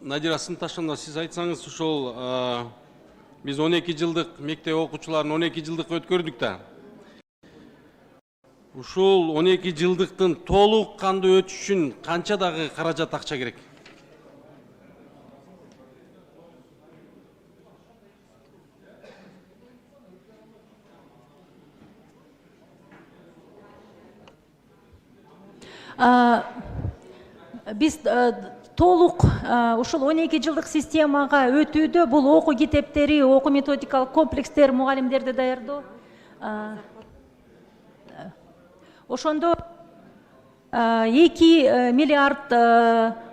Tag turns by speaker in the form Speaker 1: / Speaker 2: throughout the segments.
Speaker 1: Надира Сынташевна, сиз айтсаңыз, ушул биз 12 жылдык мектеп окуучуларын 12 жылдык өткөрдүк да. Ушул 12 жылдыктын толук кандуу өтүш үчүн канча дагы каражат акча керек?
Speaker 2: Биз толук ушул 12 жылдык системага өтүүдө бул окуу китептери, окуу методикалык комплекстер, мугалимдерди даярдоо. Ошондо 2 миллиард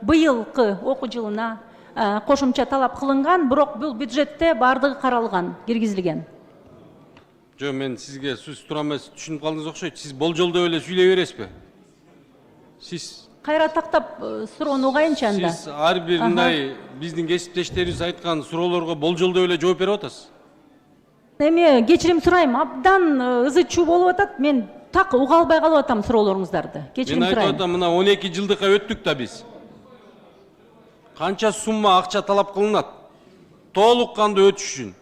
Speaker 2: быйылкы окуу жылына кошумча талап кылынган, бирок бул бюджетте бардыгы каралган, киргизилген.
Speaker 1: Жо, мен сизге сөз турам эмес, түшүнүп калдыңыз окшойт. Сиз болжолдоп эле сүйлөй бересизби? Сиз
Speaker 2: Кайра тактап суроону угайынчы анда.
Speaker 1: Сиз ар бир мындай биздин кесиптештерибиз айткан суроолорго болжолдоп эле жооп берип атасыз.
Speaker 2: Эми кечирим сурайм, абдан ызы чуу болуп атат. Мен так уга албай калып атам суроолоруңуздарды. Кечирим
Speaker 1: Мен
Speaker 2: сурайм.
Speaker 1: айтып атам, мына 12 жылдыкка өттүк да биз. Канча сумма акча талап кылынат? Толук кандуу өтүш үчүн.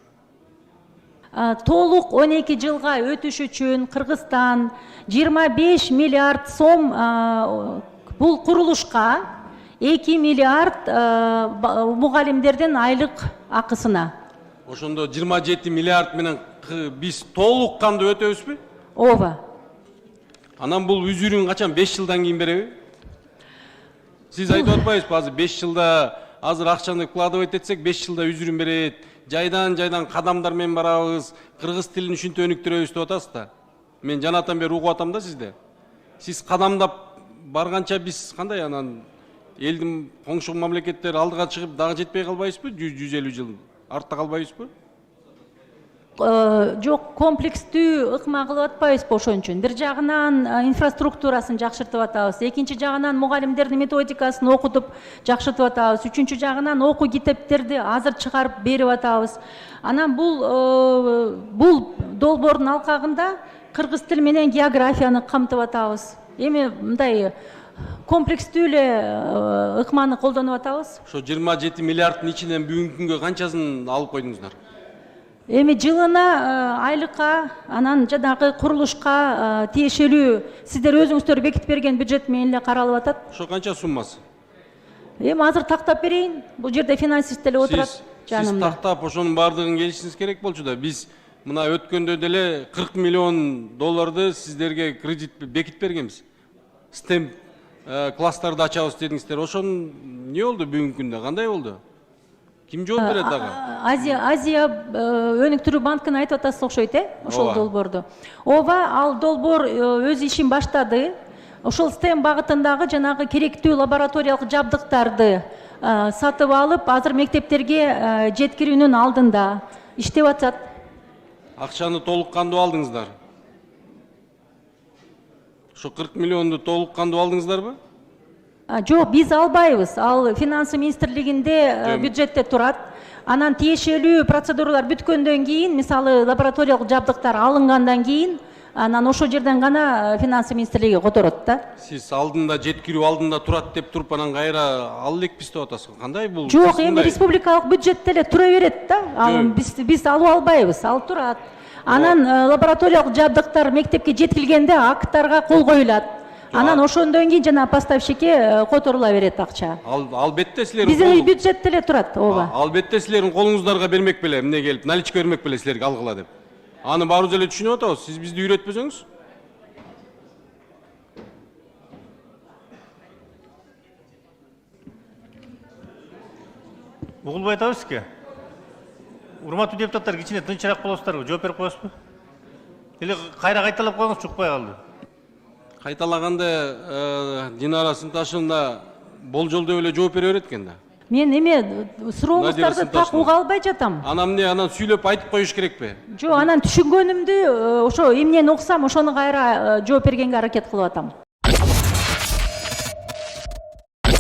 Speaker 2: Толук 12 жылга өтүш үчүн Кыргызстан 25 миллиард сом бул курулушка, 2 миллиард мугалимдердин айлык акысына.
Speaker 1: Ошондо 27 миллиард менен биз толук кандуу өтөбүзбү?
Speaker 2: Ооба.
Speaker 1: Анан бул үзүрүн качан 5 жылдан кийин береби? Сиз айтып атпайсызбы, азыр 5 жылда азыр акчаны вкладывать этсек, 5 жылда үзүрүн берет. Жайдан кадамдар менен барабыз, кыргыз тилин ушинтип өнүктүрөбүз деп атасыз да. Мен жанатан бери угуп атам да сизде. Сиз кадамдап барганча биз кандай анан элдин коңшу мамлекеттер алдыга чыгып дагы жетпей калбайбызбы? 150 жыл артта калбайбызбы?
Speaker 2: Жок, комплекстүү ыкма кылып атпайбызбы ошон үчүн? Бир жагынан инфраструктурасын жакшыртып атабыз, экинчи жагынан мугалимдердин методикасын окутуп жакшыртып атабыз, үчүнчү жагынан окуу китептерди азыр чыгарып берип атабыз. Анан бул долбоордун алкагында кыргыз тили менен географияны камтып атабыз. Эми мындай комплекстүү эле ыкманы колдонуп атабыз.
Speaker 1: Ошо 27 миллиарддын ичинен бүгүнкү күнгө канчасын алып койдуңуздар?
Speaker 2: Эми жылына айлыкка, анан жанагы курулушка тиешелүү сиздер өзүңүздөр бекитип берген бюджет менен эле каралып атат.
Speaker 1: Ошо канча суммасы?
Speaker 2: Эми азыр тактап берейин. Бул жерде финансист деле отурат жанымда.
Speaker 1: Сиз тактап ошонун баардыгын келишиңиз керек болчу да. Биз мына өткөндө деле 40 миллион долларды сиздерге кредит бекитип бергенбиз. STEM класстарды ачабыз дедиңиздер. Ошон эмне болду бүгүнкү күндө? Кандай болду? Ким жооп берет дагы?
Speaker 2: Азия өнүктүрүү банкын айтып атасыз окшойт, ошол долбоорду. Ооба, ал долбоор өз ишин баштады. Ошол STEM багытындагы жанагы керектүү лабораториялык жабдыктарды сатып алып, азыр мектептерге жеткирүүнүн алдында иштеп атат.
Speaker 1: Акчаны толук кандуу алдыңыздар? Ошо 40 миллионду толук кандуу алдыңыздарбы?
Speaker 2: Жок, биз албайбыз. Ал финансы министрлигинде бюджетте турат. Анан тиешелүү процедуралар бүткөндөн кийин, мисалы лабораториялык жабдыктар алынгандан кийин, анан ошол жерден гана финансы министрлиги которот да.
Speaker 1: Сиз алдында жеткирүү алдында турат деп туруп анан кайра ал элекпиз деп атасыз. Кандай бул?
Speaker 2: Жок, эми республикалык бюджетте эле тура берет да. Биз алып албайбыз, ал турат. Анан лабораториялык жабдыктар мектепке жеткилгенде акттарга кол коюлат. Анан ошондон кийин жана поставщикке которула берет акча.
Speaker 1: Албетте силер
Speaker 2: биздин бюджетте эле турат, ооба.
Speaker 1: Албетте силердин колуңуздарга бермек беле, эмне келип, наличка бермек беле силерге алгыла деп. Аны баарыбыз эле түшүнүп атабыз. Сиз бизди үйрөтпөсөңүз.
Speaker 3: Угулбай атабыз сизге. Урматтуу депутаттар, кичине тынчыраак болосуздарбы? Жооп берип коесузбу? Эле кайра кайталап коюңуз, чукпай калды.
Speaker 1: Кайталаганда Динара Сынташевна болжолдоп эле жооп бере берет экен да.
Speaker 2: Мен эме сурооңуздарды так уга албай жатам.
Speaker 1: Анан эмне, анан сүйлөп айтып коюш керекпи?
Speaker 2: Жок, анан түшүнгөнүмдү ошо эмнени уксам, ошону кайра жооп бергенге аракет кылып атам.